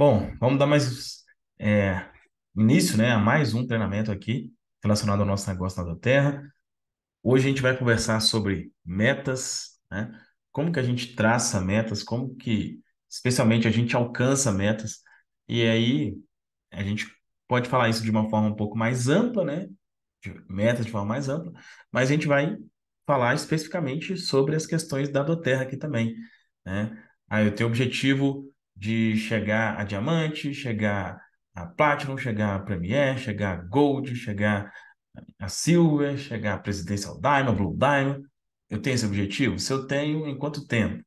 Bom, vamos dar mais é, início, né, a mais um treinamento aqui relacionado ao nosso negócio na Terra. Hoje a gente vai conversar sobre metas, né? Como que a gente traça metas, como que, especialmente, a gente alcança metas. E aí a gente pode falar isso de uma forma um pouco mais ampla, né? De metas de forma mais ampla, mas a gente vai falar especificamente sobre as questões da Doterra aqui também, né? Aí eu tenho o objetivo de chegar a diamante, chegar a Platinum, chegar a Premier, chegar a Gold, chegar a Silver, chegar a Presidential Diamond, Blue Diamond. Eu tenho esse objetivo? Se eu tenho, em quanto tempo?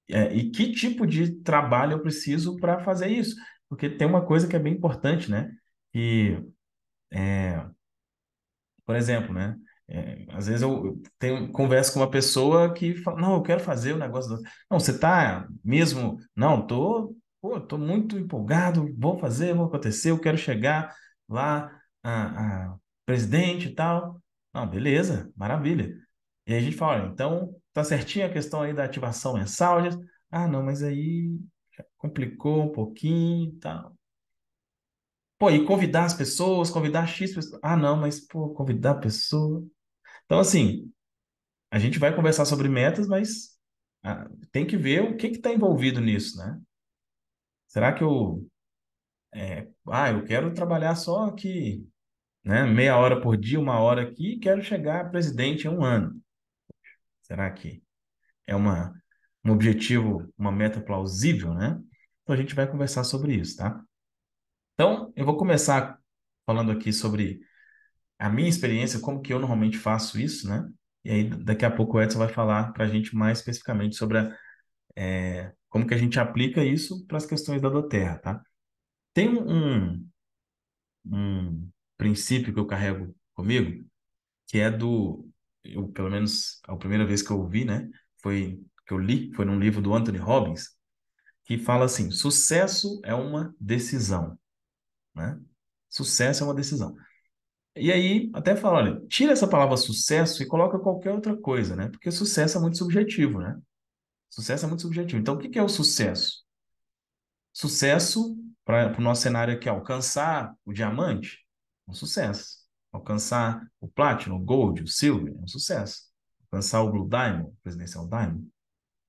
E que tipo de trabalho eu preciso para fazer isso? Porque tem uma coisa que é bem importante, né? E por exemplo, né? Às vezes eu tenho converso com uma pessoa que fala, não, eu quero fazer o negócio. Não, você tá mesmo? Não, tô muito empolgado, vou fazer, vou acontecer, eu quero chegar lá a presidente e tal. Não, beleza, maravilha. E aí a gente fala, olha, então tá certinho a questão aí da ativação mensal. Ah, não, mas aí complicou um pouquinho e tal. Pô, e convidar as pessoas, convidar X pessoas. Ah, não, mas, pô, convidar a pessoa. Então, assim, a gente vai conversar sobre metas, mas tem que ver o que está envolvido nisso, né? Será que eu quero trabalhar só aqui, né? Meia hora por dia, uma hora aqui, e quero chegar a presidente em um ano. Será que é um objetivo, uma meta plausível, né? Então, a gente vai conversar sobre isso, tá? Então, eu vou começar falando aqui sobre a minha experiência, como que eu normalmente faço isso, né? E aí, daqui a pouco o Edson vai falar para a gente mais especificamente sobre como que a gente aplica isso para as questões da Doterra, tá? Tem um princípio que eu carrego comigo, que é pelo menos a primeira vez que eu ouvi, né? Que eu li, foi num livro do Anthony Robbins, que fala assim: sucesso é uma decisão, né? Sucesso é uma decisão. E aí, até fala, olha, tira essa palavra sucesso e coloca qualquer outra coisa, né? Porque sucesso é muito subjetivo, né? Sucesso é muito subjetivo. Então, o que que é o sucesso? Sucesso, para o nosso cenário aqui, é alcançar o diamante, é um sucesso. Alcançar o Platinum, o Gold, o Silver, é um sucesso. Alcançar o Blue Diamond, o Presidential Diamond,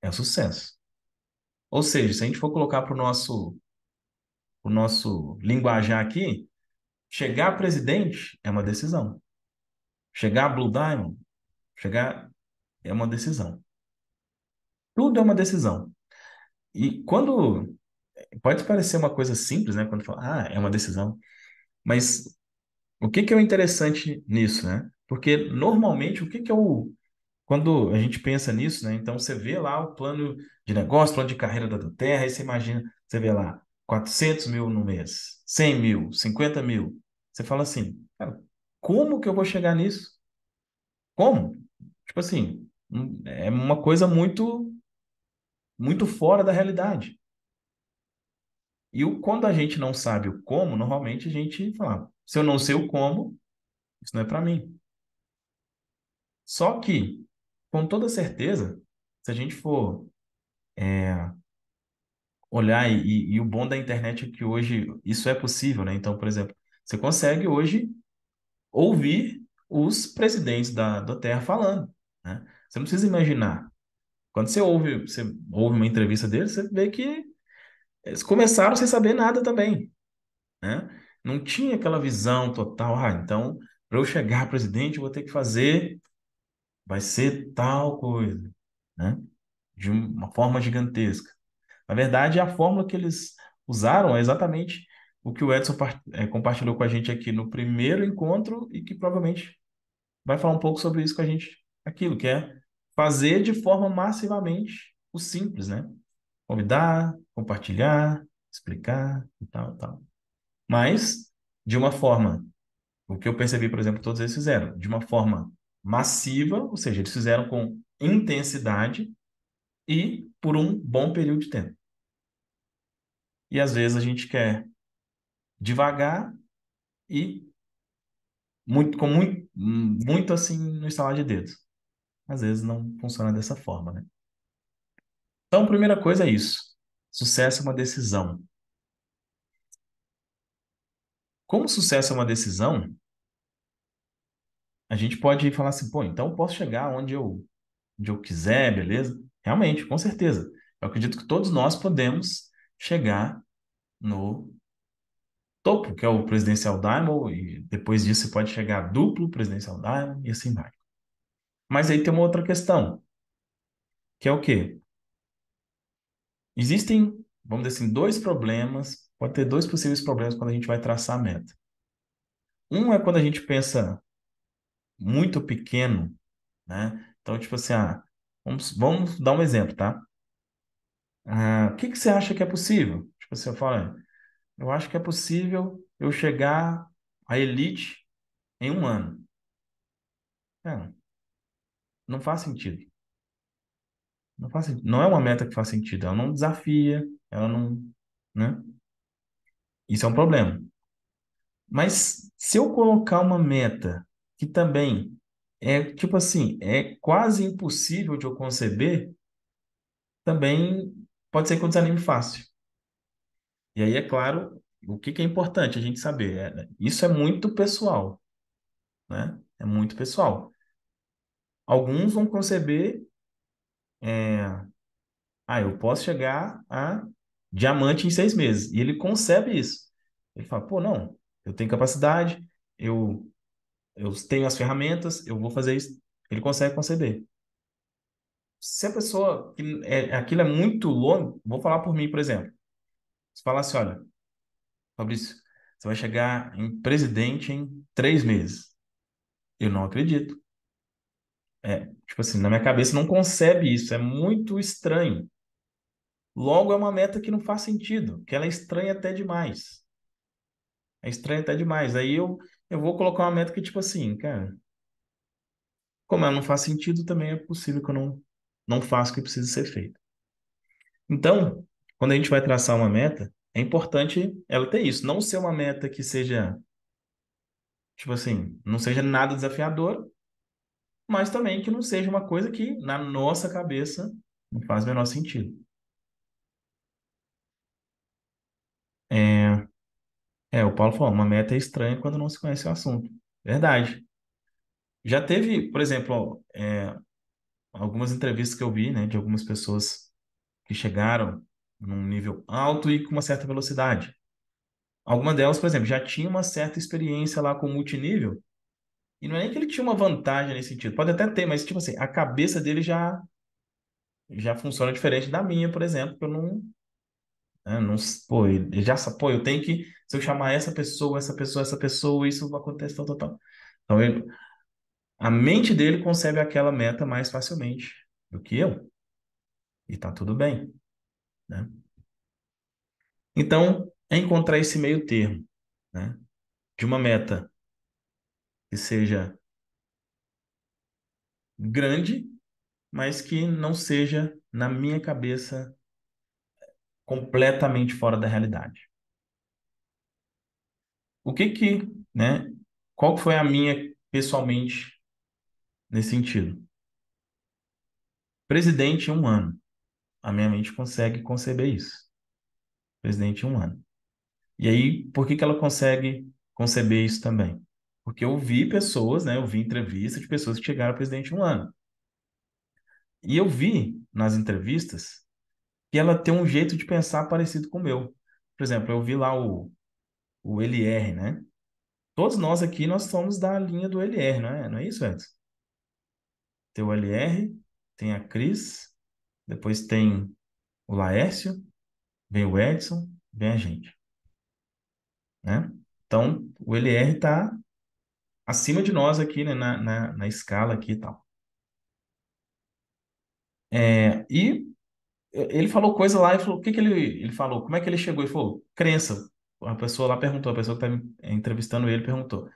é um sucesso. Ou seja, se a gente for colocar para o nosso linguajar aqui, chegar a presidente é uma decisão. Chegar a Blue Diamond, chegar é uma decisão. Tudo é uma decisão. E quando pode parecer uma coisa simples, né? Quando fala, é uma decisão. Mas o que que é o interessante nisso, né? Porque normalmente o que que é o quando a gente pensa nisso, né? Então você vê lá o plano de negócio, plano de carreira da Terra, aí você imagina, você vê lá 400 mil no mês, 100 mil, 50 mil. Você fala assim, cara, como que eu vou chegar nisso? Como? Tipo assim, é uma coisa muito, muito fora da realidade. Quando a gente não sabe o como, normalmente a gente fala, se eu não sei o como, isso não é para mim. Só que, com toda certeza, se a gente for olhar, e o bom da internet é que hoje isso é possível, né? Então, por exemplo, você consegue hoje ouvir os presidentes da Terra falando, né? Você não precisa imaginar. Quando você ouve uma entrevista deles, você vê que eles começaram sem saber nada também, né? Não tinha aquela visão total, então, para eu chegar a presidente, eu vou ter que fazer, vai ser tal coisa, né? De uma forma gigantesca. Na verdade, a fórmula que eles usaram é exatamente o que o Edson compartilhou com a gente aqui no primeiro encontro e que provavelmente vai falar um pouco sobre isso com a gente, aquilo que é fazer de forma massivamente o simples, né? Convidar, compartilhar, explicar e tal, tal. Mas de uma forma, o que eu percebi, por exemplo, todos eles fizeram, de uma forma massiva, ou seja, eles fizeram com intensidade e por um bom período de tempo. E às vezes a gente quer devagar e muito assim no estalar de dedos. Às vezes não funciona dessa forma, né? Então, a primeira coisa é isso. Sucesso é uma decisão. Como sucesso é uma decisão, a gente pode falar assim, pô, então eu posso chegar onde eu quiser, beleza? Realmente, com certeza. Eu acredito que todos nós podemos chegar no topo, que é o Presidencial Diamond, e depois disso você pode chegar a duplo Presidencial Diamond e assim vai. Mas aí tem uma outra questão, que é o quê? Existem, vamos dizer assim, dois problemas, pode ter dois possíveis problemas quando a gente vai traçar a meta. Um é quando a gente pensa muito pequeno, né? Então, tipo assim, vamos dar um exemplo, tá? O que que você acha que é possível? Tipo assim, eu falo, eu acho que é possível eu chegar à elite em um ano. Cara, não faz sentido. Não faz sentido. Não é uma meta que faz sentido. Ela não desafia, ela não, né? Isso é um problema. Mas se eu colocar uma meta que também é, tipo assim, é quase impossível de eu conceber, também pode ser que eu desanime fácil. E aí, é claro, o que que é importante a gente saber? Isso é muito pessoal, né? É muito pessoal. Alguns vão conceber, eu posso chegar a diamante em 6 meses. E ele concebe isso. Ele fala, pô, não, eu tenho capacidade, eu, eu tenho as ferramentas, eu vou fazer isso. Ele consegue conceber. Se a pessoa, aquilo é muito longo, vou falar por mim, por exemplo. Se falar assim, olha, Fabrício, você vai chegar em presidente em 3 meses. Eu não acredito. Tipo assim, na minha cabeça não concebe isso, é muito estranho. Logo, é uma meta que não faz sentido, que ela é estranha até demais. É estranha até demais. Aí eu vou colocar uma meta que, tipo assim, cara, como ela não faz sentido, também é possível que eu não faça o que precisa ser feito. Então, quando a gente vai traçar uma meta, é importante ela ter isso. Não ser uma meta que seja, tipo assim, não seja nada desafiadora, mas também que não seja uma coisa que, na nossa cabeça, não faz o menor sentido. É, o Paulo falou, uma meta é estranha quando não se conhece o assunto. Verdade. Já teve, por exemplo, algumas entrevistas que eu vi, né, de algumas pessoas que chegaram num nível alto e com uma certa velocidade. Algumas delas, por exemplo, já tinha uma certa experiência lá com multinível, e não é nem que ele tinha uma vantagem nesse sentido, pode até ter, mas tipo assim, a cabeça dele já funciona diferente da minha, por exemplo, que eu não, não, pô, ele já, pô, eu tenho que, se eu chamar essa pessoa, isso vai acontecer, tal, tal, tal. Então, a mente dele concebe aquela meta mais facilmente do que eu, e tá tudo bem, né? Então, é encontrar esse meio termo, né? De uma meta que seja grande, mas que não seja, na minha cabeça, completamente fora da realidade. O que que, né? Qual que foi a minha, pessoalmente, nesse sentido? Presidente em um ano. A minha mente consegue conceber isso. Presidente em um ano. E aí, por que que ela consegue conceber isso também? Porque eu vi pessoas, né? Eu vi entrevistas de pessoas que chegaram a presidente em um ano. E eu vi nas entrevistas que ela tem um jeito de pensar parecido com o meu. Por exemplo, eu vi lá o LR, né? Todos nós aqui, nós somos da linha do LR, não é? Não é isso, Edson? Tem o LR, tem a Cris, depois tem o Laércio, vem o Edson, vem a gente, né? Então, o LR está acima de nós aqui, né? Na escala aqui e tal. E ele falou coisa lá e falou, o que que ele falou? Como é que ele chegou? Ele falou, crença. A pessoa lá perguntou, a pessoa que está entrevistando ele perguntou,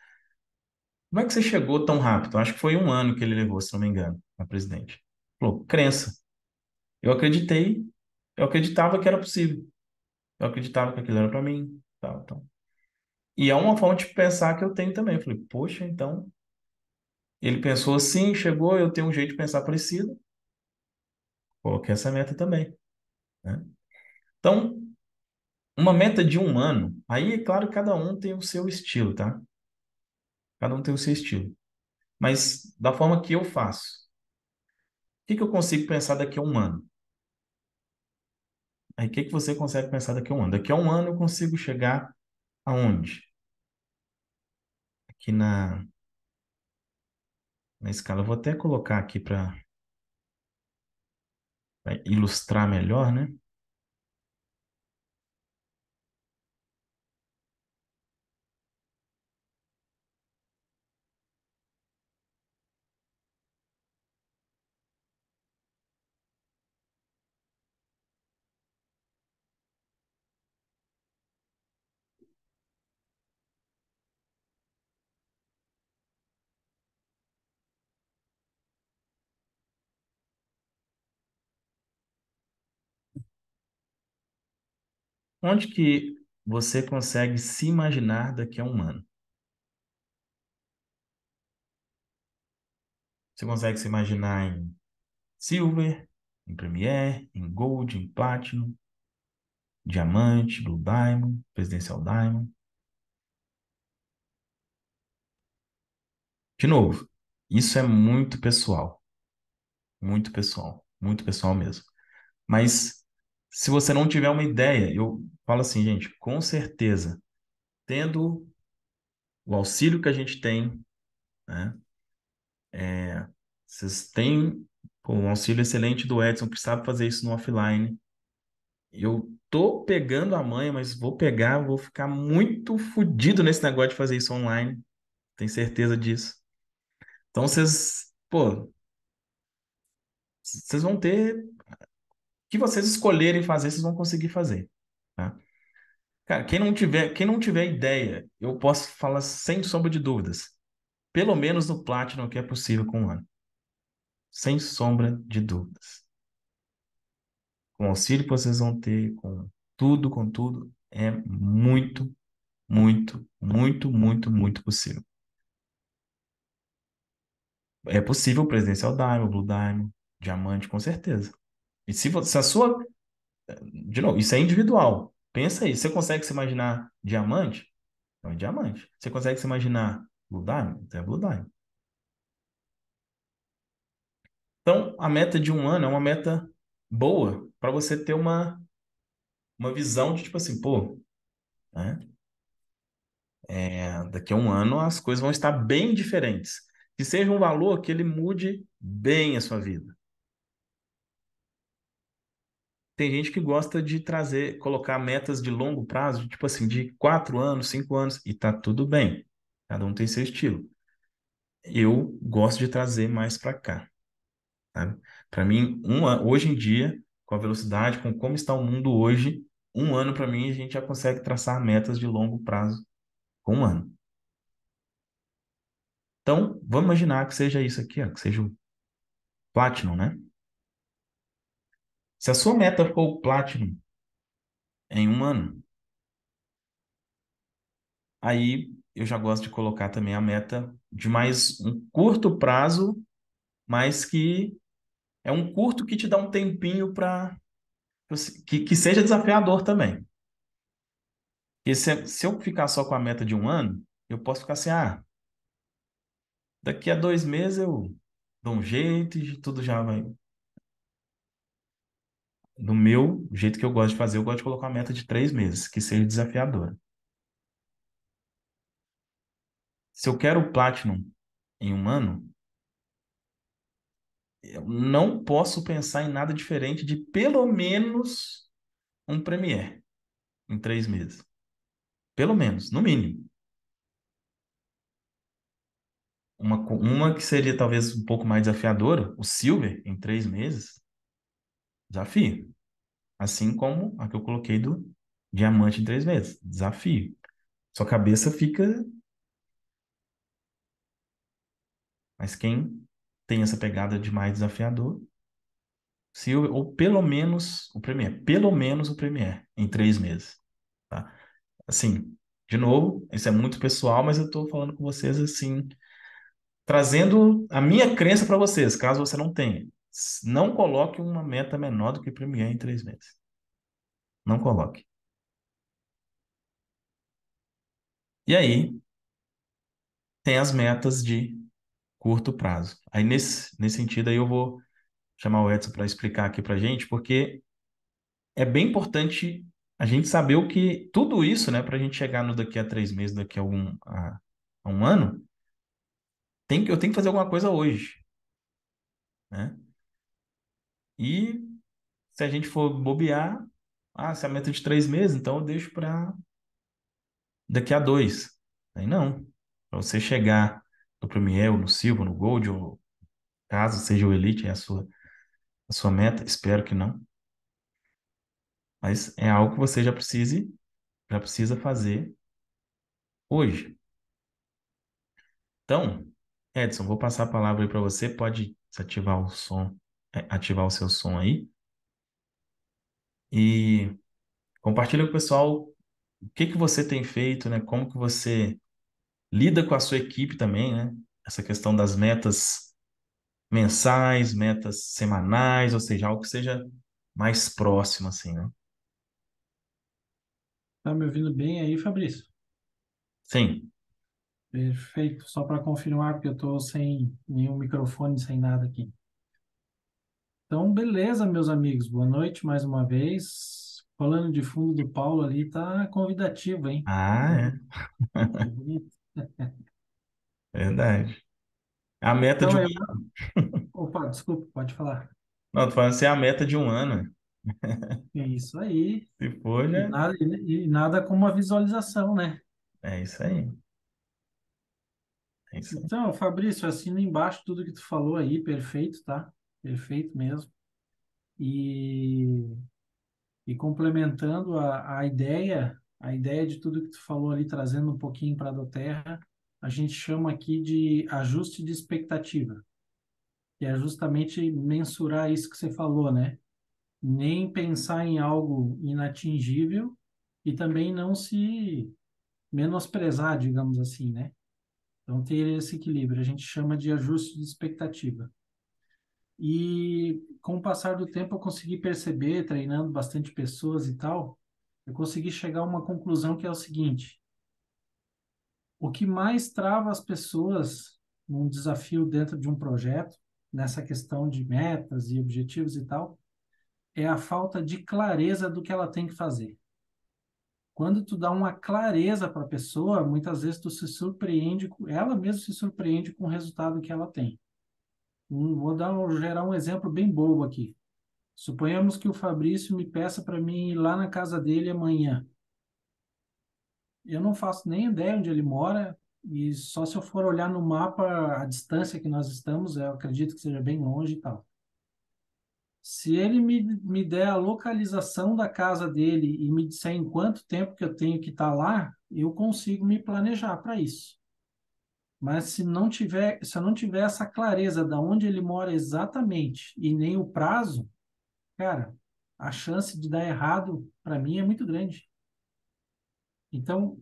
como é que você chegou tão rápido? Acho que foi um ano que ele levou, se não me engano, a presidente. Ele falou, crença. Eu acreditei, eu acreditava que era possível. Eu acreditava que aquilo era para mim, tal, tal. E é uma forma de pensar que eu tenho também. Eu falei, poxa, então, ele pensou assim, chegou, eu tenho um jeito de pensar parecido, coloquei essa meta também, né? Então, Uma meta de um ano, aí é claro, cada um tem o seu estilo, tá? Cada um tem o seu estilo. Mas da forma que eu faço, o que que eu consigo pensar daqui a um ano? Aí o que que você consegue pensar daqui a um ano? Daqui a um ano eu consigo chegar aonde? Aqui na escala. Eu vou até colocar aqui para ilustrar melhor, né? Onde que você consegue se imaginar daqui a um ano? Você consegue se imaginar em Silver, em Premier, em Gold, em Platinum, Diamante, Blue Diamond, Presidencial Diamond? De novo, isso é muito pessoal mesmo. Mas se você não tiver uma ideia, eu falo assim, gente, com certeza, tendo o auxílio que a gente tem, né? Vocês têm pô, um auxílio excelente do Edson, que sabe fazer isso no offline. Eu tô pegando a manha, mas vou pegar, vou ficar muito fodido nesse negócio de fazer isso online. Tenho certeza disso. Então vocês, pô, vocês vão ter, o que vocês escolherem fazer, vocês vão conseguir fazer, tá? Cara, quem não tiver ideia, eu posso falar sem sombra de dúvidas. Pelo menos no Platinum que é possível com um ano. Sem sombra de dúvidas. Com o auxílio que vocês vão ter, com tudo, é muito, muito, muito, muito, muito possível. É possível Presidencial Diamond, Blue Diamond, Diamante, com certeza. E se a sua. De novo, isso é individual. Pensa aí, você consegue se imaginar diamante? Então é diamante. Você consegue se imaginar Blue Diamond? Então é Blue Diamond. Então, a meta de um ano é uma meta boa para você ter uma visão de tipo assim, pô, né? Daqui a um ano as coisas vão estar bem diferentes. Que seja um valor que ele mude bem a sua vida. Tem gente que gosta de trazer, colocar metas de longo prazo, tipo assim, de 4 anos, 5 anos, e tá tudo bem. Cada um tem seu estilo. Eu gosto de trazer mais para cá, sabe? Para mim, hoje em dia, com a velocidade, com como está o mundo hoje, um ano para mim a gente já consegue traçar metas de longo prazo com um ano. Então, vamos imaginar que seja isso aqui, ó, que seja o Platinum, né? Se a sua meta for o Platinum em um ano, aí eu já gosto de colocar também a meta de mais um curto prazo, mas que é um curto que te dá um tempinho para que seja desafiador também. Porque se eu ficar só com a meta de um ano, eu posso ficar assim, daqui a 2 meses eu dou um jeito e tudo já vai. Do meu jeito que eu gosto de fazer, eu gosto de colocar uma meta de 3 meses, que seja desafiadora. Se eu quero o Platinum em um ano, eu não posso pensar em nada diferente de pelo menos um Premiere em 3 meses. Pelo menos, no mínimo. Uma que seria talvez um pouco mais desafiadora, o Silver, em 3 meses, desafio. Assim como a que eu coloquei do Diamante em 3 meses, desafio. Sua cabeça fica. Mas quem tem essa pegada de mais desafiador, Silver, ou pelo menos o Premiere, pelo menos o Premiere, em 3 meses. Tá? Assim, de novo, isso é muito pessoal, mas eu estou falando com vocês assim, trazendo a minha crença para vocês, caso você não tenha. Não coloque uma meta menor do que Premiere em 3 meses. Não coloque. E aí tem as metas de curto prazo. Aí nesse sentido aí eu vou chamar o Edson para explicar aqui para gente, porque é bem importante a gente saber o que tudo isso, né, para a gente chegar no daqui a 3 meses, daqui a um ano, eu tenho que fazer alguma coisa hoje, né? E se a gente for bobear, se a meta é de 3 meses, então eu deixo para daqui a dois. Aí não. Para você chegar no Premier, ou no Silver, no Gold, ou caso seja o Elite, é a sua meta, espero que não. Mas é algo que você já precisa fazer hoje. Então, Edson, vou passar a palavra aí para você. Pode ativar o som, ativar o seu som aí e compartilha com o pessoal o que que você tem feito, né? Como que você lida com a sua equipe também, né? Essa questão das metas mensais, metas semanais, ou seja, algo que seja mais próximo, assim, né? Tá me ouvindo bem aí, Fabrício? Sim. Perfeito. Só para confirmar, porque eu estou sem nenhum microfone, sem nada aqui. Então, beleza, meus amigos. Boa noite mais uma vez. Falando de fundo do Paulo ali, tá convidativo, hein? Ah, Tá é. bonito. Verdade. A meta de Então, um eu... ano. Opa, desculpa, pode falar. Não, tô falando assim, é a meta de um ano. É isso aí. Se for, já E nada como uma visualização, né? é isso aí. É isso aí. Então, Fabrício, assina embaixo tudo que tu falou aí, perfeito, tá? Perfeito mesmo. E E complementando a ideia de tudo que tu falou ali, trazendo um pouquinho para a Doterra, a gente chama aqui de ajuste de expectativa, que é justamente mensurar isso que você falou, né? Nem pensar em algo inatingível e também não se menosprezar, digamos assim, né? Então, ter esse equilíbrio, a gente chama de ajuste de expectativa. E com o passar do tempo eu consegui perceber, treinando bastante pessoas e tal, eu consegui chegar a uma conclusão que é o seguinte: o que mais trava as pessoas num desafio dentro de um projeto, nessa questão de metas e objetivos e tal, é a falta de clareza do que ela tem que fazer. Quando tu dá uma clareza para a pessoa, muitas vezes tu se surpreende, ela mesma se surpreende com o resultado que ela tem. Gerar um exemplo bem bobo aqui. Suponhamos que o Fabrício me peça para mim ir lá na casa dele amanhã. Eu não faço nem ideia onde ele mora, e só se eu for olhar no mapa a distância que nós estamos, eu acredito que seja bem longe e tal. Se ele me der a localização da casa dele e me disser em quanto tempo que eu tenho que estar lá, eu consigo me planejar para isso. Mas se eu não tiver essa clareza de onde ele mora exatamente e nem o prazo, cara, a chance de dar errado para mim é muito grande. Então,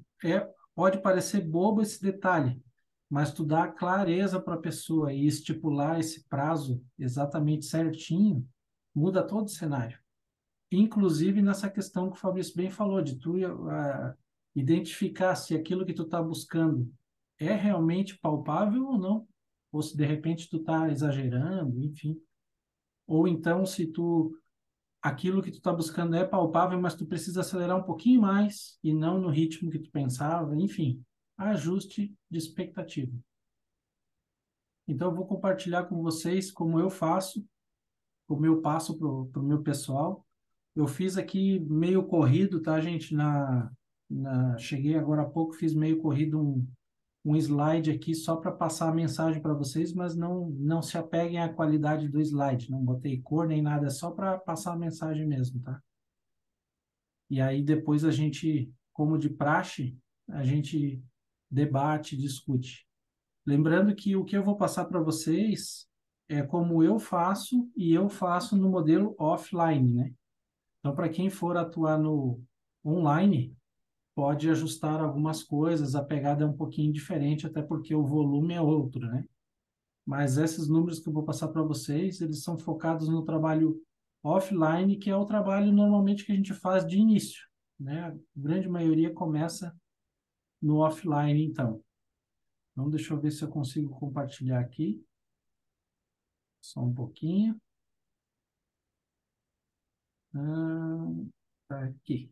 pode parecer bobo esse detalhe, mas tu dá clareza para a pessoa e estipular esse prazo exatamente certinho, muda todo o cenário. Inclusive nessa questão que o Fabrício bem falou, de tu identificar se aquilo que tu está buscando é realmente palpável ou não, ou se de repente tu está exagerando, enfim. Ou então se tu aquilo que tu está buscando é palpável, mas tu precisa acelerar um pouquinho mais e não no ritmo que tu pensava, enfim, ajuste de expectativa. Então, eu vou compartilhar com vocês como eu faço, como eu passo para o meu pessoal. Eu fiz aqui meio corrido, tá, gente? Cheguei agora há pouco, fiz meio corrido um slide aqui só para passar a mensagem para vocês, mas não se apeguem à qualidade do slide. Não botei cor nem nada, é só para passar a mensagem mesmo, tá? E aí depois a gente, como de praxe, a gente debate, discute. Lembrando que o que eu vou passar para vocês é como eu faço e eu faço no modelo offline, né? Então, para quem for atuar no online, pode ajustar algumas coisas, a pegada é um pouquinho diferente, até porque o volume é outro, né? Mas esses números que eu vou passar para vocês, eles são focados no trabalho offline, que é o trabalho normalmente que a gente faz de início, né? A grande maioria começa no offline, então. Então, deixa eu ver se eu consigo compartilhar aqui. Só um pouquinho. Ah, tá aqui.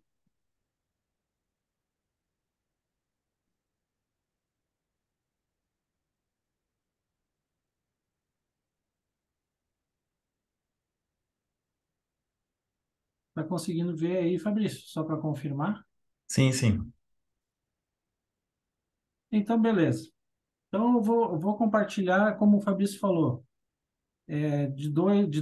Tá conseguindo ver aí, Fabrício? Só para confirmar? Sim, sim. Então, beleza. Então, eu vou compartilhar, como o Fabrício falou, de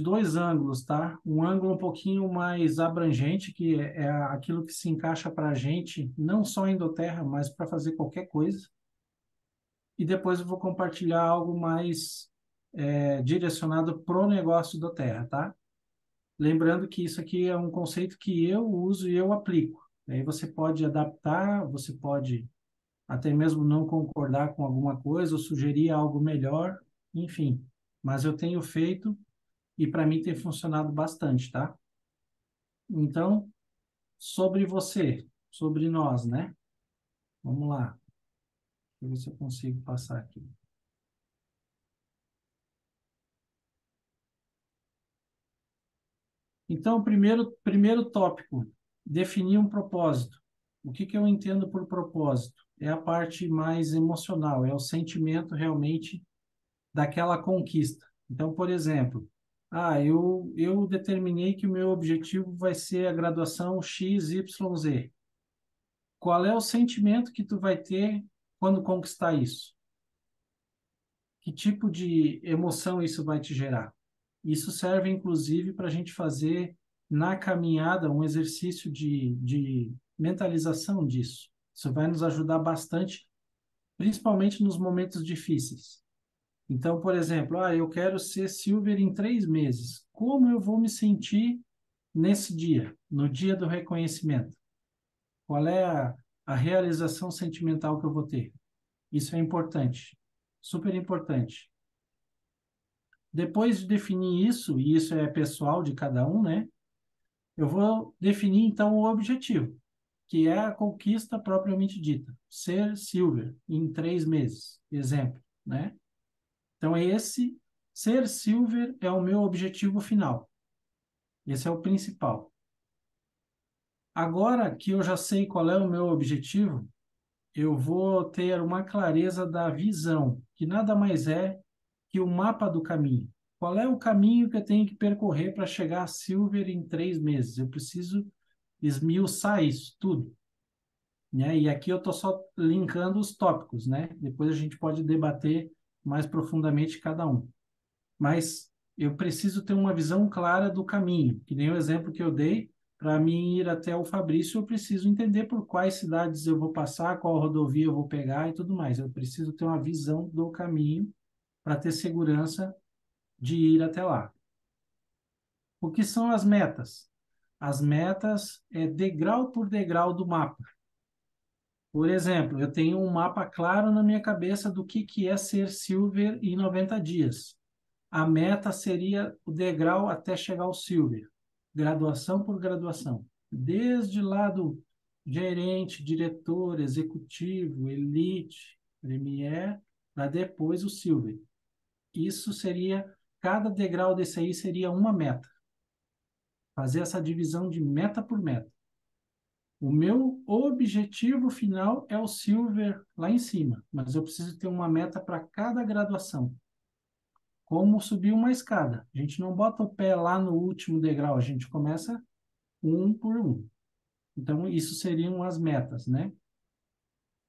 dois ângulos, tá? Um ângulo um pouquinho mais abrangente, que é aquilo que se encaixa para a gente, não só em Endoterra, mas para fazer qualquer coisa. E depois eu vou compartilhar algo mais direcionado para o negócio do Terra, tá? Lembrando que isso aqui é um conceito que eu uso e eu aplico. Aí você pode adaptar, você pode até mesmo não concordar com alguma coisa ou sugerir algo melhor, enfim. Mas eu tenho feito e para mim tem funcionado bastante, tá? Então, sobre você, sobre nós, né? Vamos lá. Deixa eu ver se eu consigo passar aqui. Então, primeiro tópico, definir um propósito. O que que eu entendo por propósito? É a parte mais emocional, é o sentimento realmente daquela conquista. Então, por exemplo, eu determinei que o meu objetivo vai ser a graduação XYZ. Qual é o sentimento que tu vai ter quando conquistar isso? Que tipo de emoção isso vai te gerar? Isso serve, inclusive, para a gente fazer na caminhada um exercício de mentalização disso. Isso vai nos ajudar bastante, principalmente nos momentos difíceis. Então, por exemplo, eu quero ser silver em 3 meses. Como eu vou me sentir nesse dia, no dia do reconhecimento? Qual é a realização sentimental que eu vou ter? Isso é importante, super importante. Depois de definir isso, e isso é pessoal de cada um, né? Eu vou definir então o objetivo, que é a conquista propriamente dita, ser silver em 3 meses, exemplo, né? Então esse ser silver é o meu objetivo final. Esse é o principal. Agora que eu já sei qual é o meu objetivo, eu vou ter uma clareza da visão, que nada mais é que o mapa do caminho. Qual é o caminho que eu tenho que percorrer para chegar a Silver em 3 meses? Eu preciso esmiuçar isso tudo, né? E aqui eu estou só linkando os tópicos, né? Depois a gente pode debater mais profundamente cada um. Mas eu preciso ter uma visão clara do caminho, que nem o exemplo que eu dei. Para mim ir até o Fabrício, eu preciso entender por quais cidades eu vou passar, qual rodovia eu vou pegar e tudo mais. Eu preciso ter uma visão do caminho para ter segurança de ir até lá. O que são as metas? As metas é degrau por degrau do mapa. Por exemplo, eu tenho um mapa claro na minha cabeça do que é ser silver em 90 dias. A meta seria o degrau até chegar ao silver, graduação por graduação. Desde lá do gerente, diretor, executivo, elite, premier, para depois o silver. Isso seria, cada degrau desse aí seria uma meta. Fazer essa divisão de meta por meta. O meu objetivo final é o silver lá em cima, mas eu preciso ter uma meta para cada graduação. Como subir uma escada. A gente não bota o pé lá no último degrau, a gente começa um por um. Então, isso seriam as metas, né?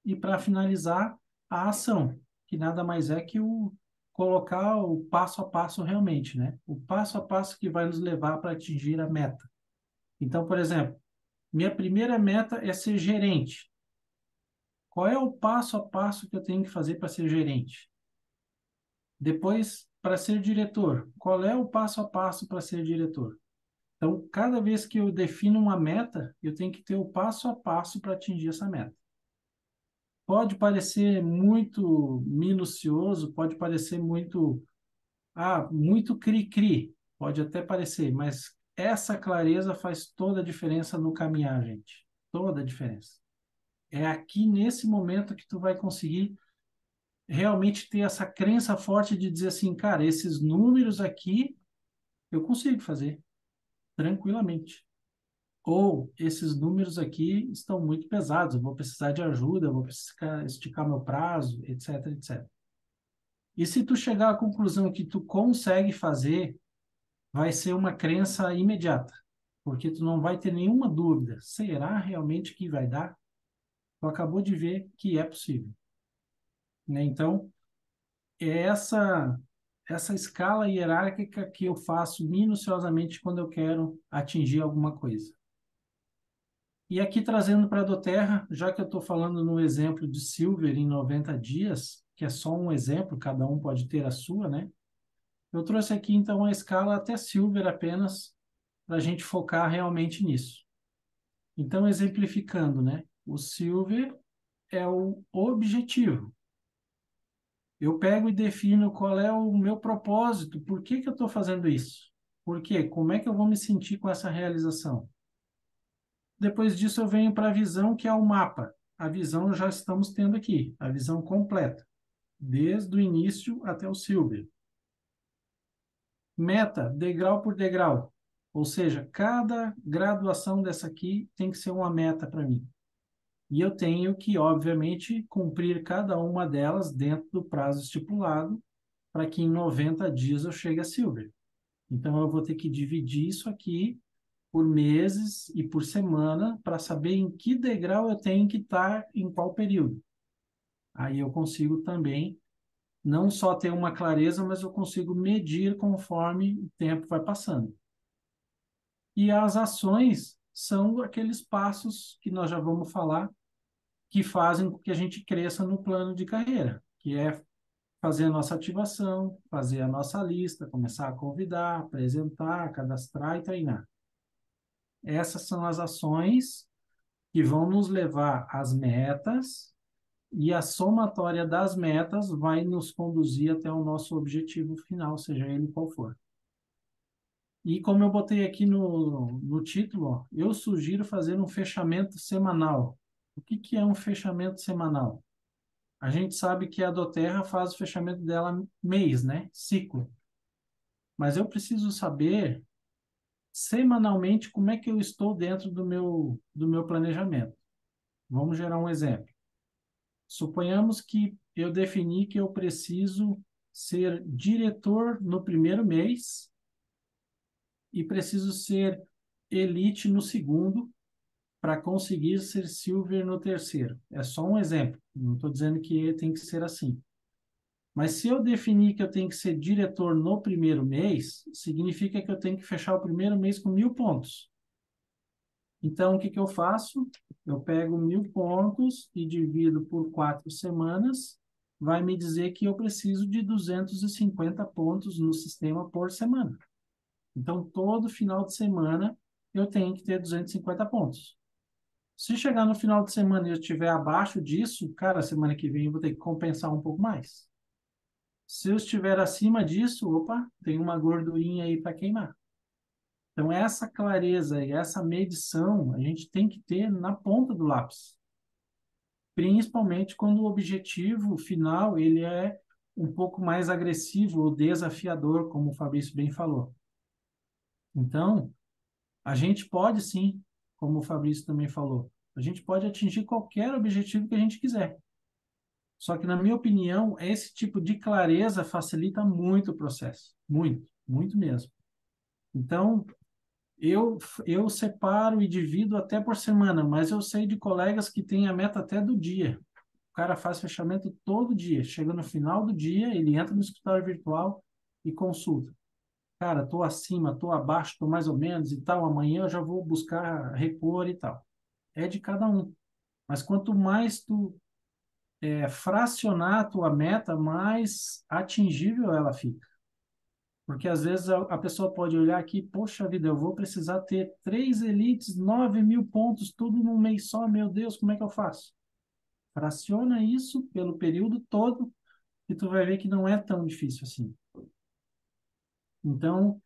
E para finalizar, a ação, que nada mais é que o colocar o passo a passo realmente, né? O passo a passo que vai nos levar para atingir a meta. Então, por exemplo, minha primeira meta é ser gerente. Qual é o passo a passo que eu tenho que fazer para ser gerente? Depois, para ser diretor, qual é o passo a passo para ser diretor? Então, cada vez que eu defino uma meta, eu tenho que ter o passo a passo para atingir essa meta. Pode parecer muito minucioso, pode parecer muito cri-cri, pode até parecer, mas essa clareza faz toda a diferença no caminhar, gente. Toda a diferença. É aqui nesse momento que tu vai conseguir realmente ter essa crença forte de dizer assim, cara, esses números aqui eu consigo fazer tranquilamente. Ou esses números aqui estão muito pesados, eu vou precisar de ajuda, eu vou precisar esticar meu prazo, etc, etc. E se tu chegar à conclusão que tu consegue fazer, vai ser uma crença imediata, porque tu não vai ter nenhuma dúvida. Será realmente que vai dar? Tu acabou de ver que é possível, né? Então, é essa escala hierárquica que eu faço minuciosamente quando eu quero atingir alguma coisa. E aqui trazendo para a Doterra, já que eu estou falando no exemplo de Silver em 90 dias, que é só um exemplo, cada um pode ter a sua, né? Eu trouxe aqui então a escala até Silver apenas para a gente focar realmente nisso. Então, exemplificando, né? O Silver é o objetivo. Eu pego e defino qual é o meu propósito, por que que eu estou fazendo isso? Por quê? Como é que eu vou me sentir com essa realização? Depois disso, eu venho para a visão, que é o mapa. A visão já estamos tendo aqui, a visão completa, desde o início até o Silver. Meta, degrau por degrau. Ou seja, cada graduação dessa aqui tem que ser uma meta para mim. E eu tenho que, obviamente, cumprir cada uma delas dentro do prazo estipulado para que em 90 dias eu chegue a Silver. Então, eu vou ter que dividir isso aqui por meses e por semana para saber em que degrau eu tenho que estar em qual período. Aí eu consigo também não só ter uma clareza, mas eu consigo medir conforme o tempo vai passando. E as ações são aqueles passos que nós já vamos falar que fazem com que a gente cresça no plano de carreira, que é fazer a nossa ativação, fazer a nossa lista, começar a convidar, apresentar, cadastrar e treinar. Essas são as ações que vão nos levar às metas e a somatória das metas vai nos conduzir até o nosso objetivo final, seja ele qual for. E como eu botei aqui no título, ó, eu sugiro fazer um fechamento semanal. O que que é um fechamento semanal? A gente sabe que a Doterra faz o fechamento dela mês, né? Ciclo. Mas eu preciso saber semanalmente como é que eu estou dentro do meu planejamento. Vamos gerar um exemplo. Suponhamos que eu defini que eu preciso ser diretor no primeiro mês e preciso ser elite no segundo para conseguir ser silver no terceiro. É só um exemplo. Não estou dizendo que tem que ser assim. Mas se eu definir que eu tenho que ser diretor no primeiro mês, significa que eu tenho que fechar o primeiro mês com 1.000 pontos. Então, o que que eu faço? Eu pego 1.000 pontos e divido por 4 semanas. Vai me dizer que eu preciso de 250 pontos no sistema por semana. Então, todo final de semana, eu tenho que ter 250 pontos. Se chegar no final de semana e eu estiver abaixo disso, cara, semana que vem eu vou ter que compensar um pouco mais. Se eu estiver acima disso, opa, tem uma gordurinha aí para queimar. Então, essa clareza e essa medição a gente tem que ter na ponta do lápis, principalmente quando o objetivo final ele é um pouco mais agressivo ou desafiador, como o Fabrício bem falou. Então, a gente pode sim, como o Fabrício também falou, a gente pode atingir qualquer objetivo que a gente quiser. Só que, na minha opinião, esse tipo de clareza facilita muito o processo. Muito, muito mesmo. Então, eu separo e divido até por semana, mas eu sei de colegas que têm a meta até do dia. O cara faz fechamento todo dia. Chega no final do dia, ele entra no escritório virtual e consulta. Cara, estou acima, estou abaixo, estou mais ou menos e tal. Amanhã eu já vou buscar repor e tal. É de cada um. Mas quanto mais tu fracionar a tua meta, mais atingível ela fica. Porque às vezes a pessoa pode olhar aqui, poxa vida, eu vou precisar ter 3 elites, 9.000 pontos, tudo num mês só, meu Deus, como é que eu faço? Fraciona isso pelo período todo e tu vai ver que não é tão difícil assim. Então,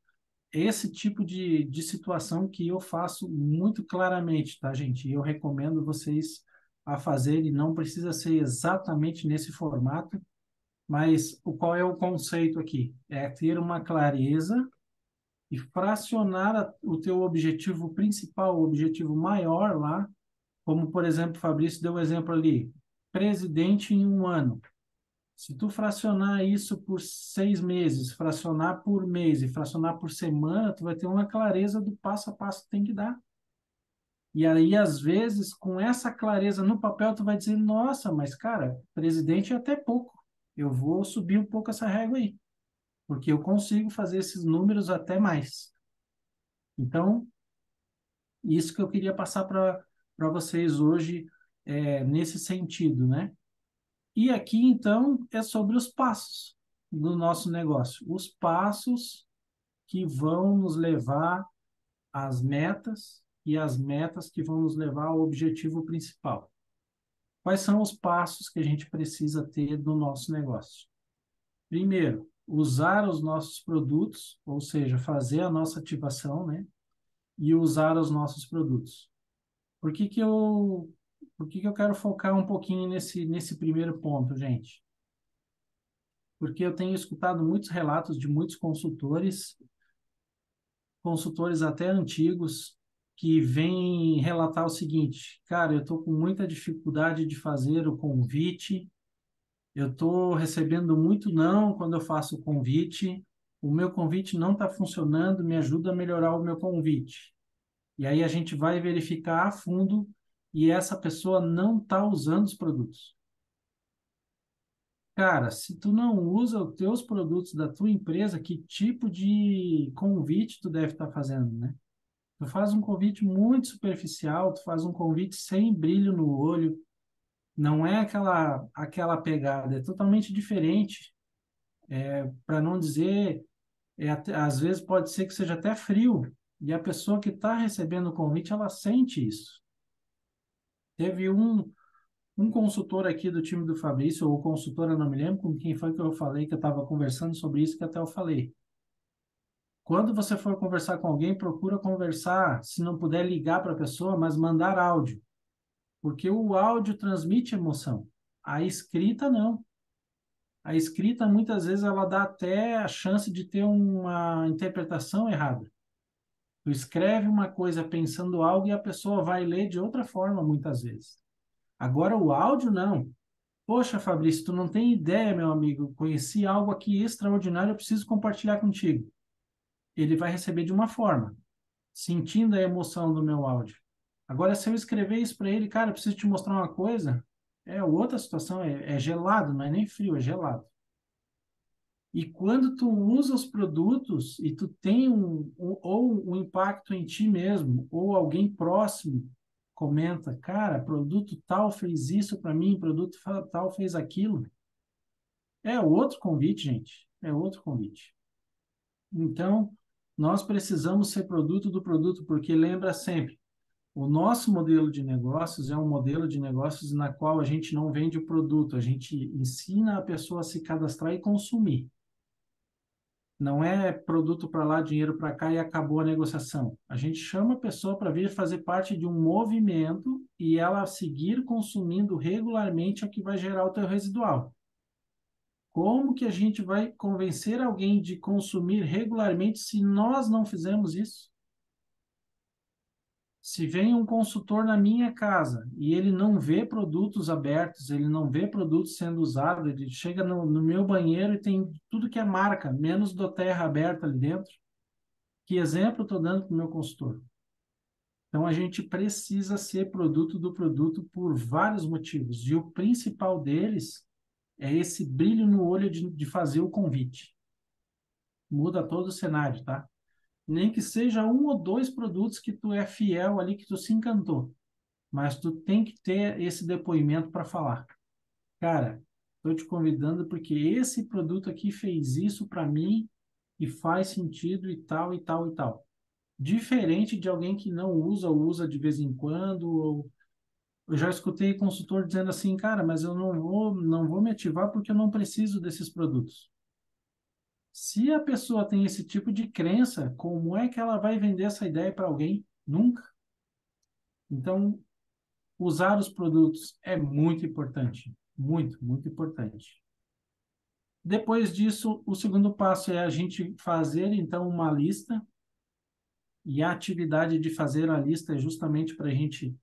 esse tipo de situação que eu faço muito claramente, tá, gente? E eu recomendo vocês a fazer e não precisa ser exatamente nesse formato, mas qual é o conceito aqui? É ter uma clareza e fracionar o teu objetivo principal, o objetivo maior lá, como, por exemplo, o Fabrício deu o exemplo ali, presidente em um ano. Se tu fracionar isso por 6 meses, fracionar por mês e fracionar por semana, tu vai ter uma clareza do passo a passo que tem que dar. E aí, às vezes, com essa clareza no papel, tu vai dizer, nossa, mas, cara, presidente é até pouco. Eu vou subir um pouco essa régua aí, porque eu consigo fazer esses números até mais. Então, isso que eu queria passar para vocês hoje, nesse sentido, né? E aqui, então, é sobre os passos do nosso negócio. Os passos que vão nos levar às metas e as metas que vão nos levar ao objetivo principal. Quais são os passos que a gente precisa ter no nosso negócio? Primeiro, usar os nossos produtos, ou seja, fazer a nossa ativação, né? E usar os nossos produtos. Por que que eu, por que que eu quero focar um pouquinho nesse primeiro ponto, gente? Porque eu tenho escutado muitos relatos de muitos consultores até antigos, que vêm relatar o seguinte: cara, eu estou com muita dificuldade de fazer o convite, eu estou recebendo muito não quando eu faço o convite, o meu convite não está funcionando, me ajuda a melhorar o meu convite. E aí a gente vai verificar a fundo e essa pessoa não está usando os produtos. Cara, se tu não usa os teus produtos da tua empresa, que tipo de convite tu deve estar fazendo, né? Tu faz um convite muito superficial, tu faz um convite sem brilho no olho, não é aquela pegada, é totalmente diferente. Para não dizer, às vezes pode ser que seja até frio, e a pessoa que está recebendo o convite, ela sente isso. Teve um consultor aqui do time do Fabrício, ou consultora, não me lembro com quem foi que eu falei, que eu estava conversando sobre isso, que até eu falei. Quando você for conversar com alguém, procura conversar, se não puder ligar para a pessoa, mas mandar áudio, porque o áudio transmite emoção. A escrita não. A escrita muitas vezes ela dá até a chance de ter uma interpretação errada. Tu escreve uma coisa pensando algo e a pessoa vai ler de outra forma muitas vezes. Agora o áudio não. Poxa, Fabrício, tu não tem ideia, meu amigo. Conheci algo aqui extraordinário, eu preciso compartilhar contigo. Ele vai receber de uma forma, sentindo a emoção do meu áudio. Agora, se eu escrever isso para ele, cara, eu preciso te mostrar uma coisa, é outra situação, é gelado, não é nem frio, é gelado. E quando tu usa os produtos e tu tem ou um impacto em ti mesmo, ou alguém próximo comenta, cara, produto tal fez isso para mim, produto tal fez aquilo, é outro convite, gente, é outro convite. Então, nós precisamos ser produto do produto, porque lembra sempre, o nosso modelo de negócios é um modelo de negócios na qual a gente não vende o produto, a gente ensina a pessoa a se cadastrar e consumir. Não é produto para lá, dinheiro para cá e acabou a negociação. A gente chama a pessoa para vir fazer parte de um movimento e ela seguir consumindo regularmente é o que vai gerar o teu residual. Como que a gente vai convencer alguém de consumir regularmente se nós não fizermos isso? Se vem um consultor na minha casa e ele não vê produtos abertos, ele não vê produtos sendo usados, ele chega no meu banheiro e tem tudo que é marca, menos do terra aberta ali dentro. Que exemplo eu estou dando para o meu consultor? Então, a gente precisa ser produto do produto por vários motivos. E o principal deles é esse brilho no olho de fazer o convite. Muda todo o cenário, tá? Nem que seja um ou dois produtos que tu é fiel ali, que tu se encantou. Mas tu tem que ter esse depoimento para falar. Cara, estou te convidando porque esse produto aqui fez isso para mim e faz sentido e tal, e tal, e tal. Diferente de alguém que não usa ou usa de vez em quando. Eu já escutei consultor dizendo assim, cara, mas eu não vou me ativar porque eu não preciso desses produtos. Se a pessoa tem esse tipo de crença, como é que ela vai vender essa ideia para alguém? Nunca. Então, Usar os produtos é muito importante, muito, muito importante. Depois disso, o segundo passo é a gente fazer, então, uma lista, e a atividade de fazer a lista é justamente para a gente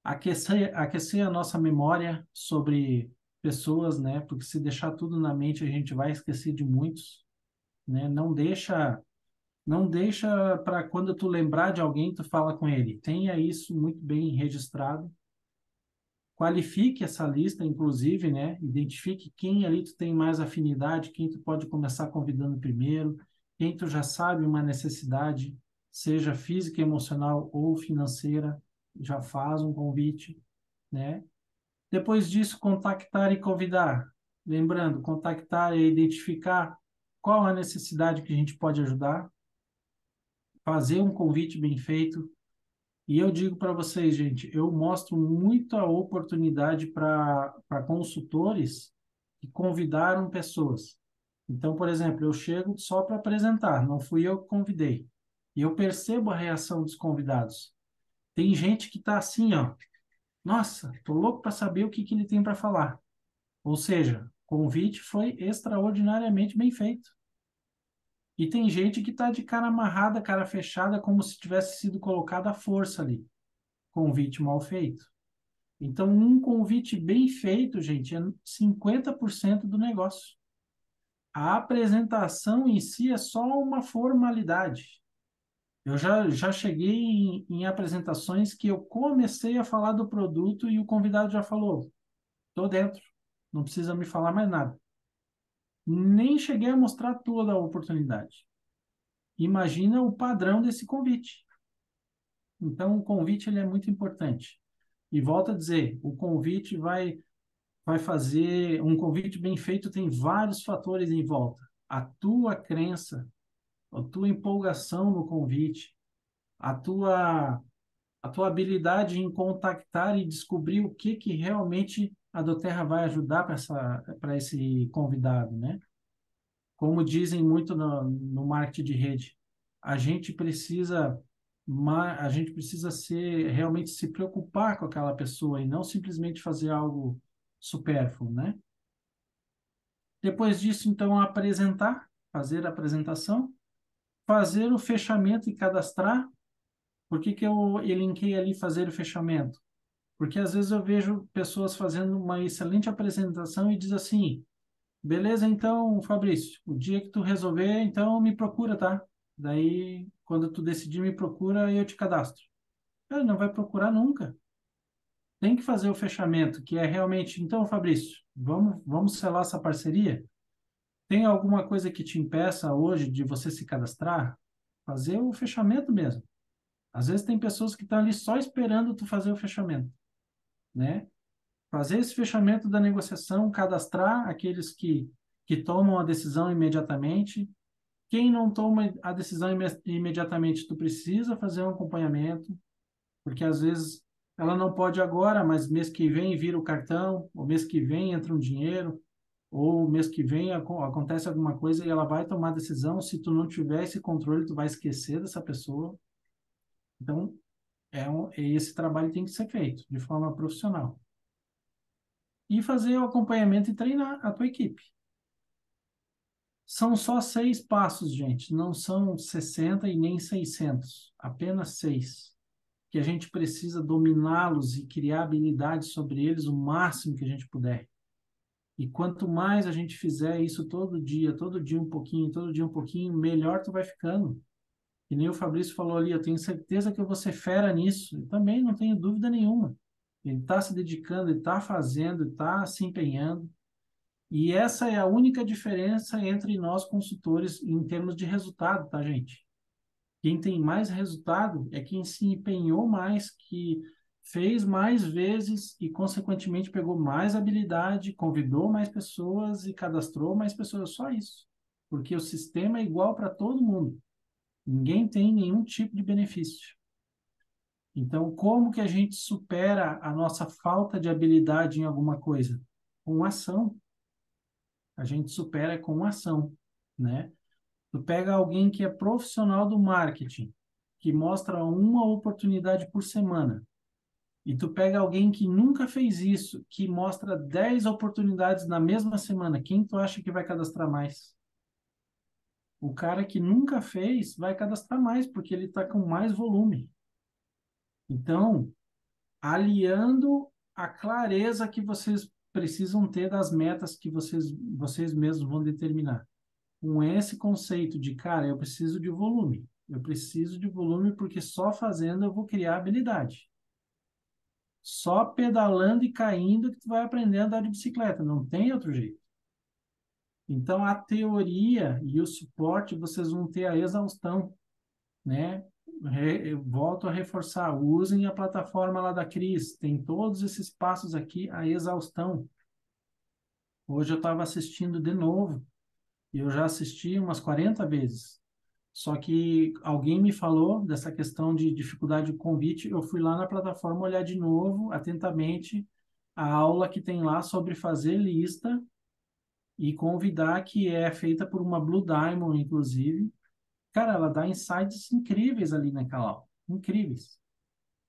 aquecer a nossa memória sobre pessoas, né? Porque se deixar tudo na mente, a gente vai esquecer de muitos, né? Não deixa para quando tu lembrar de alguém, tu fala com ele. Tenha isso muito bem registrado. Qualifique essa lista, inclusive, né? Identifique quem ali tu tem mais afinidade, quem tu pode começar convidando primeiro, quem tu já sabe uma necessidade, seja física, emocional ou financeira, já faz um convite, né? Depois disso, contactar e convidar. Lembrando, contactar é identificar qual a necessidade que a gente pode ajudar, fazer um convite bem feito. E eu digo para vocês, gente, eu mostro muita oportunidade para consultores que convidaram pessoas. Então, por exemplo, eu chego só para apresentar, não fui eu que convidei. E eu percebo a reação dos convidados. Tem gente que está assim, ó, nossa, tô louco para saber o que que ele tem para falar. Ou seja, o convite foi extraordinariamente bem feito. E tem gente que está de cara amarrada, cara fechada, como se tivesse sido colocada à força ali. Convite mal feito. Então, um convite bem feito, gente, é 50% do negócio. A apresentação em si é só uma formalidade. Eu já cheguei em apresentações que eu comecei a falar do produto e o convidado já falou: estou dentro, não precisa me falar mais nada. Nem cheguei a mostrar toda a oportunidade. Imagina o padrão desse convite. Então, o convite ele é muito importante. E volto a dizer, o convite vai fazer um convite bem feito, tem vários fatores em volta. A tua crença, a tua empolgação no convite, a tua a tua habilidade em contactar e descobrir o que que realmente a Doterra vai ajudar para esse convidado, né? Como dizem muito no marketing de rede, a gente precisa a gente precisa ser realmente se preocupar com aquela pessoa e não simplesmente fazer algo supérfluo, né? Depois disso, então, apresentar, fazer a apresentação, fazer o fechamento e cadastrar. Por que que eu elenquei ali fazer o fechamento? Porque às vezes eu vejo pessoas fazendo uma excelente apresentação e diz assim: beleza, então, Fabrício, o dia que tu resolver, então me procura, tá? Daí, quando tu decidir, me procura e eu te cadastro. Ele não vai procurar nunca. Tem que fazer o fechamento, que é realmente, então, Fabrício, vamos selar essa parceria? Tem alguma coisa que te impeça hoje de você se cadastrar? Fazer o fechamento mesmo. Às vezes tem pessoas que estão ali só esperando tu fazer o fechamento, né? Fazer esse fechamento da negociação, cadastrar aqueles que tomam a decisão imediatamente. Quem não toma a decisão imediatamente, tu precisa fazer um acompanhamento, porque às vezes ela não pode agora, mas mês que vem vira o cartão, ou mês que vem entra um dinheiro, ou mês que vem acontece alguma coisa e ela vai tomar decisão. Se tu não tiver esse controle, tu vai esquecer dessa pessoa. Então, esse trabalho tem que ser feito de forma profissional. E fazer o acompanhamento e treinar a tua equipe. São só 6 passos, gente. Não são 60 e nem 600. Apenas 6. Que a gente precisa dominá-los e criar habilidades sobre eles o máximo que a gente puder. E quanto mais a gente fizer isso todo dia um pouquinho, todo dia um pouquinho, melhor tu vai ficando. E nem o Fabrício falou ali, eu tenho certeza que eu vou ser fera nisso. Eu também não tenho dúvida nenhuma. Ele está se dedicando, ele está fazendo, está se empenhando. E essa é a única diferença entre nós consultores em termos de resultado, tá, gente? Quem tem mais resultado é quem se empenhou mais, que fez mais vezes e, consequentemente, pegou mais habilidade, convidou mais pessoas e cadastrou mais pessoas. Só isso. Porque o sistema é igual para todo mundo. Ninguém tem nenhum tipo de benefício. Então, como que a gente supera a nossa falta de habilidade em alguma coisa? Com ação. A gente supera com ação, né? Tu pega alguém que é profissional do marketing, que mostra uma oportunidade por semana, e tu pega alguém que nunca fez isso, que mostra 10 oportunidades na mesma semana, quem tu acha que vai cadastrar mais? O cara que nunca fez vai cadastrar mais, porque ele está com mais volume. Então, aliando a clareza que vocês precisam ter das metas que vocês mesmos vão determinar. Com esse conceito de, cara, eu preciso de volume. Eu preciso de volume porque só fazendo eu vou criar habilidade. Só pedalando e caindo que tu vai aprender a andar de bicicleta. Não tem outro jeito. Então, a teoria e o suporte, vocês vão ter a exaustão, né? Eu volto a reforçar, usem a plataforma lá da Cris, tem todos esses passos aqui, a exaustão. Hoje eu estava assistindo de novo, e eu já assisti umas 40 vezes. Só que alguém me falou dessa questão de dificuldade de convite, eu fui lá na plataforma olhar de novo, atentamente, a aula que tem lá sobre fazer lista e convidar, que é feita por uma Blue Diamond, inclusive. Cara, ela dá insights incríveis ali naquela aula, incríveis.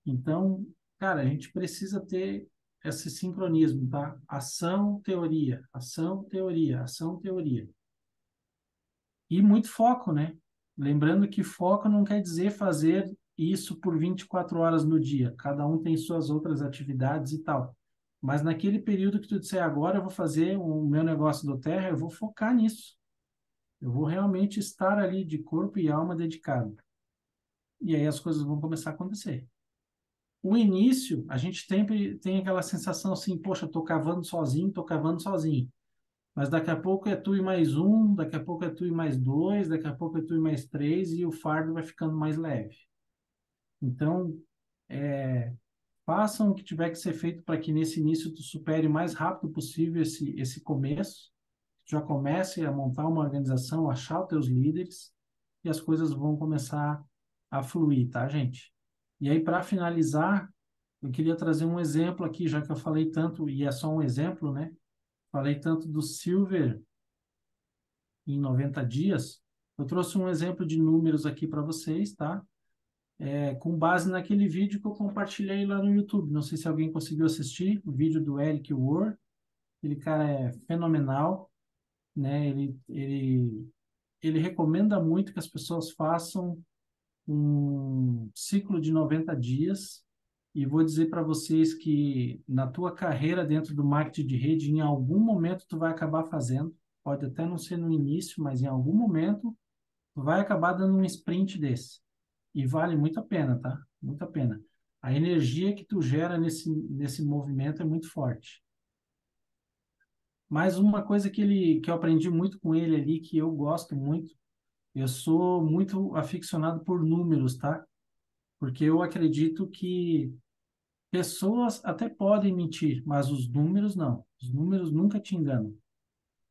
Então, cara, a gente precisa ter esse sincronismo, tá? Ação, teoria, ação, teoria, ação, teoria. E muito foco, né? Lembrando que foco não quer dizer fazer isso por 24 horas no dia. Cada um tem suas outras atividades e tal. Mas naquele período que tu disser agora eu vou fazer o meu negócio do Terra, eu vou focar nisso. Eu vou realmente estar ali de corpo e alma dedicado. E aí as coisas vão começar a acontecer. O início, a gente sempre tem aquela sensação assim, poxa, tô cavando sozinho, tô cavando sozinho. Mas daqui a pouco é tu e mais um, daqui a pouco é tu e mais dois, daqui a pouco é tu e mais três, e o fardo vai ficando mais leve. Então, façam o que tiver que ser feito para que nesse início tu supere o mais rápido possível esse começo. Já comece a montar uma organização, achar os teus líderes, e as coisas vão começar a fluir, tá, gente? E aí, para finalizar, eu queria trazer um exemplo aqui, já que eu falei tanto, e é só um exemplo, né? Falei tanto do Silver em 90 dias. Eu trouxe um exemplo de números aqui para vocês, tá? Com base naquele vídeo que eu compartilhei lá no YouTube. Não sei se alguém conseguiu assistir, o vídeo do Eric Ward. Aquele cara é fenomenal, né? Ele recomenda muito que as pessoas façam um ciclo de 90 dias. E vou dizer para vocês que na tua carreira dentro do marketing de rede, em algum momento tu vai acabar fazendo. Pode até não ser no início, mas em algum momento tu vai acabar dando um sprint desse. E vale muito a pena, tá? Muito a pena. A energia que tu gera nesse movimento é muito forte. Mas uma coisa que eu aprendi muito com ele ali, que eu gosto muito, eu sou muito aficionado por números, tá? Porque eu acredito que pessoas até podem mentir, mas os números não. Os números nunca te enganam.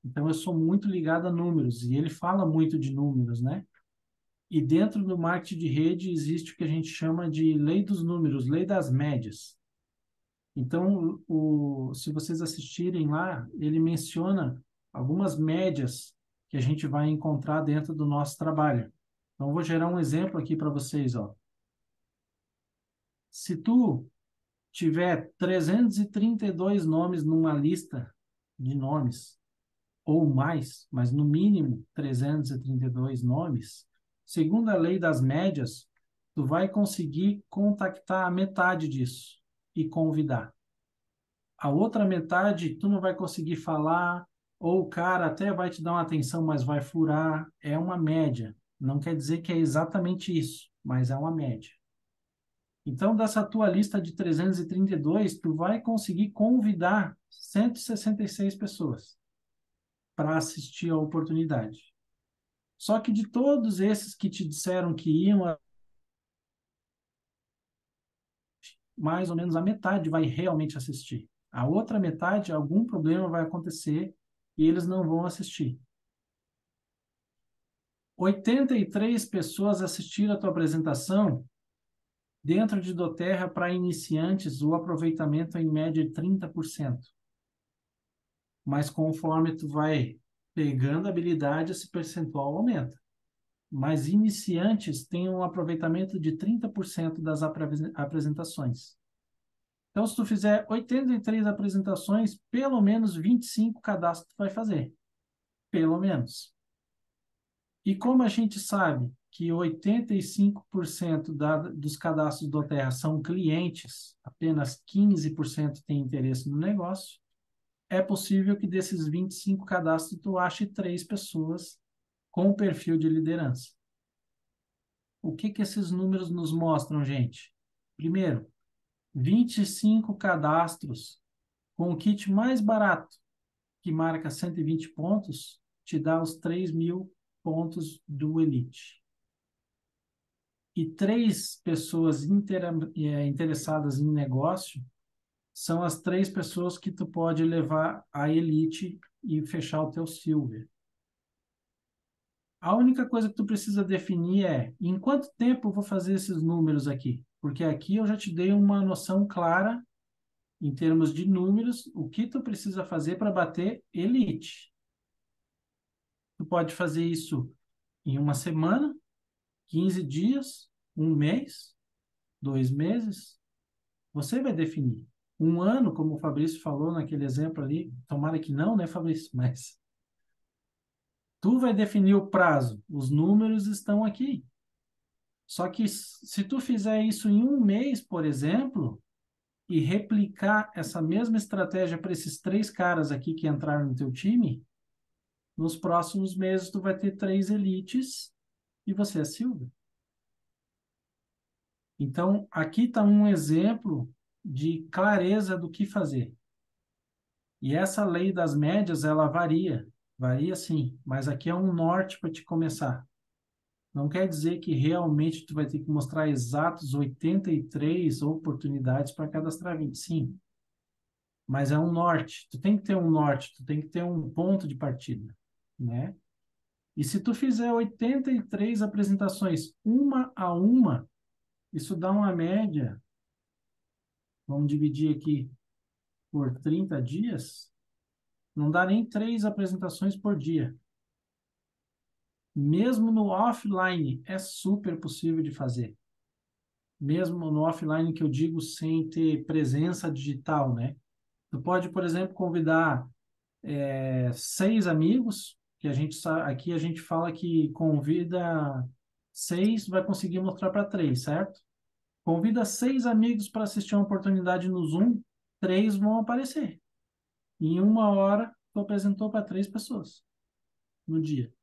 Então eu sou muito ligado a números e ele fala muito de números, né? E dentro do marketing de rede existe o que a gente chama de lei dos números, lei das médias. Então, se vocês assistirem lá, ele menciona algumas médias que a gente vai encontrar dentro do nosso trabalho. Então, eu vou gerar um exemplo aqui para vocês, ó. Se tu tiver 332 nomes numa lista de nomes, ou mais, mas no mínimo 332 nomes, segundo a lei das médias, tu vai conseguir contactar a metade disso e convidar. A outra metade, tu não vai conseguir falar, ou o cara até vai te dar uma atenção, mas vai furar. É uma média. Não quer dizer que é exatamente isso, mas é uma média. Então, dessa tua lista de 332, tu vai conseguir convidar 166 pessoas para assistir a oportunidade. Só que de todos esses que te disseram que iam, mais ou menos a metade vai realmente assistir. A outra metade, algum problema vai acontecer e eles não vão assistir. 83 pessoas assistiram a tua apresentação. Dentro de doTERRA, para iniciantes, o aproveitamento é em média de 30%. Mas conforme tu vai pegando habilidade, esse percentual aumenta. Mas iniciantes têm um aproveitamento de 30% das apresentações. Então, se tu fizer 83 apresentações, pelo menos 25 cadastros tu vai fazer. Pelo menos. E como a gente sabe que 85% dos cadastros do Terra são clientes, apenas 15% têm interesse no negócio, é possível que desses 25 cadastros tu ache 3 pessoas com perfil de liderança. O que que esses números nos mostram, gente? Primeiro, 25 cadastros com o kit mais barato, que marca 120 pontos, te dá os 3.000 pontos do Elite. E 3 pessoas interessadas em negócio são as 3 pessoas que tu pode levar à Elite e fechar o teu Silver. A única coisa que tu precisa definir é em quanto tempo eu vou fazer esses números aqui. Porque aqui eu já te dei uma noção clara, em termos de números, o que tu precisa fazer para bater Elite. Tu pode fazer isso em uma semana, 15 dias, um mês, 2 meses. Você vai definir. Um ano, como o Fabrício falou naquele exemplo ali, tomara que não, né, Fabrício? Mas tu vai definir o prazo. Os números estão aqui. Só que se tu fizer isso em um mês, por exemplo, e replicar essa mesma estratégia para esses 3 caras aqui que entraram no teu time, nos próximos meses tu vai ter 3 elites e você é silver. Então, aqui está um exemplo de clareza do que fazer. E essa lei das médias, ela varia sim, mas aqui é um norte para te começar. Não quer dizer que realmente tu vai ter que mostrar exatos 83 oportunidades para cadastrar 25. Mas é um norte. Tu tem que ter um norte, tu tem que ter um ponto de partida, né? E se tu fizer 83 apresentações, uma a uma, isso dá uma média, vamos dividir aqui por 30 dias, não dá nem 3 apresentações por dia. Mesmo no offline, é super possível de fazer. Mesmo no offline, que eu digo sem ter presença digital, né? Tu pode, por exemplo, convidar 6 amigos, que aqui a gente fala que convida 6, vai conseguir mostrar para 3, certo? Convida 6 amigos para assistir uma oportunidade no Zoom, 3 vão aparecer. Em uma hora, tu apresentou para 3 pessoas no dia.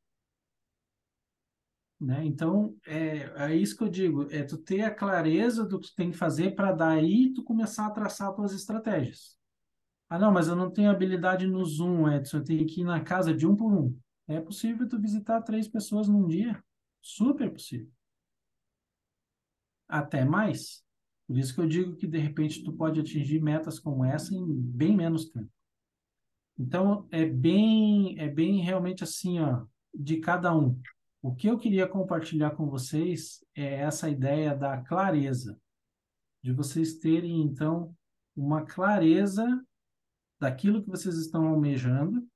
Né? Então, é isso que eu digo, é tu ter a clareza do que tu tem que fazer para daí tu começar a traçar as tuas estratégias. Ah, não, mas eu não tenho habilidade no Zoom, Edson, eu tenho que ir na casa de um por um. É possível tu visitar 3 pessoas num dia. Super possível. Até mais. Por isso que eu digo que, de repente, tu pode atingir metas como essa em bem menos tempo. Então, é bem realmente assim, ó, de cada um. O que eu queria compartilhar com vocês é essa ideia da clareza, de vocês terem, então, uma clareza daquilo que vocês estão almejando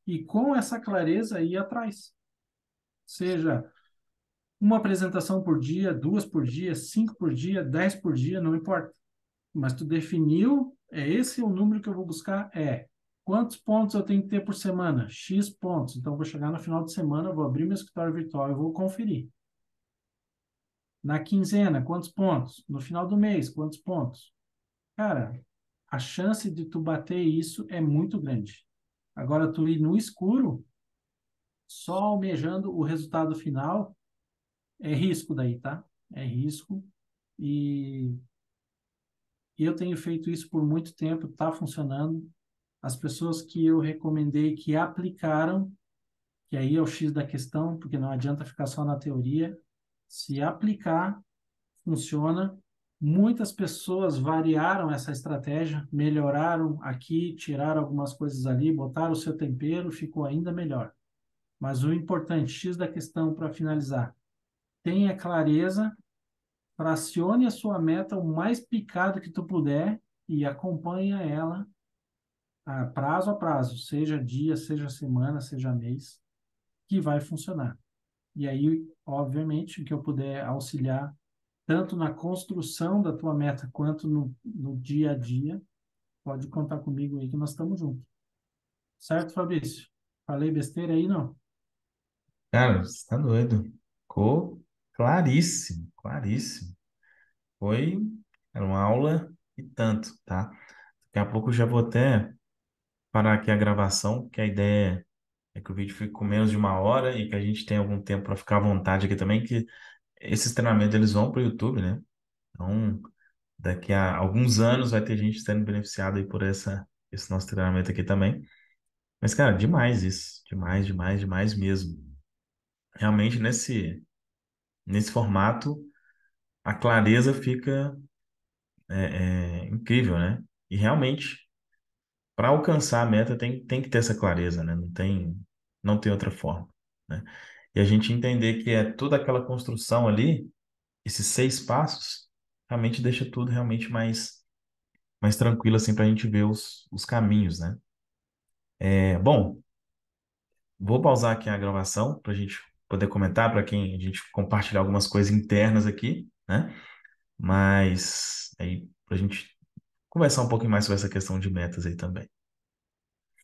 e com essa clareza ir atrás. Seja uma apresentação por dia, 2 por dia, 5 por dia, 10 por dia, não importa. Mas tu definiu, esse é o número que eu vou buscar, quantos pontos eu tenho que ter por semana? X pontos. Então, eu vou chegar no final de semana, vou abrir meu escritório virtual e vou conferir. Na quinzena, quantos pontos? No final do mês, quantos pontos? Cara, a chance de tu bater isso é muito grande. Agora, tu ir no escuro, só almejando o resultado final, é risco daí, tá? É risco. E eu tenho feito isso por muito tempo, tá funcionando. As pessoas que eu recomendei que aplicaram, que aí é o X da questão, porque não adianta ficar só na teoria, se aplicar, funciona. Muitas pessoas variaram essa estratégia, melhoraram aqui, tiraram algumas coisas ali, botaram o seu tempero, ficou ainda melhor. Mas o importante, X da questão para finalizar, tenha clareza, fracione a sua meta o mais picado que tu puder e acompanha ela a prazo, seja dia, seja semana, seja mês, que vai funcionar. E aí, obviamente, o que eu puder auxiliar tanto na construção da tua meta quanto no dia a dia, pode contar comigo aí que nós estamos juntos. Certo, Fabrício? Falei besteira aí, não? Cara, você tá doido. Ficou claríssimo, claríssimo. Foi, era uma aula e tanto, tá? Daqui a pouco eu já vou até parar aqui a gravação, que a ideia é que o vídeo fique com menos de uma hora e que a gente tenha algum tempo para ficar à vontade aqui também, que esses treinamentos eles vão para o YouTube, né? Então, daqui a alguns anos vai ter gente sendo beneficiada aí por esse nosso treinamento aqui também. Mas, cara, demais isso. Demais, demais, demais mesmo. Realmente, nesse formato, a clareza fica incrível, né? E realmente, para alcançar a meta, tem que ter essa clareza, né? Não tem outra forma, né? E a gente entender que é toda aquela construção ali, esses 6 passos, realmente deixa tudo realmente mais tranquilo, assim, para a gente ver os caminhos, né? Bom, vou pausar aqui a gravação para a gente poder comentar, para quem a gente compartilhar algumas coisas internas aqui, né? Mas aí, para a gente conversar um pouquinho mais sobre essa questão de metas aí também.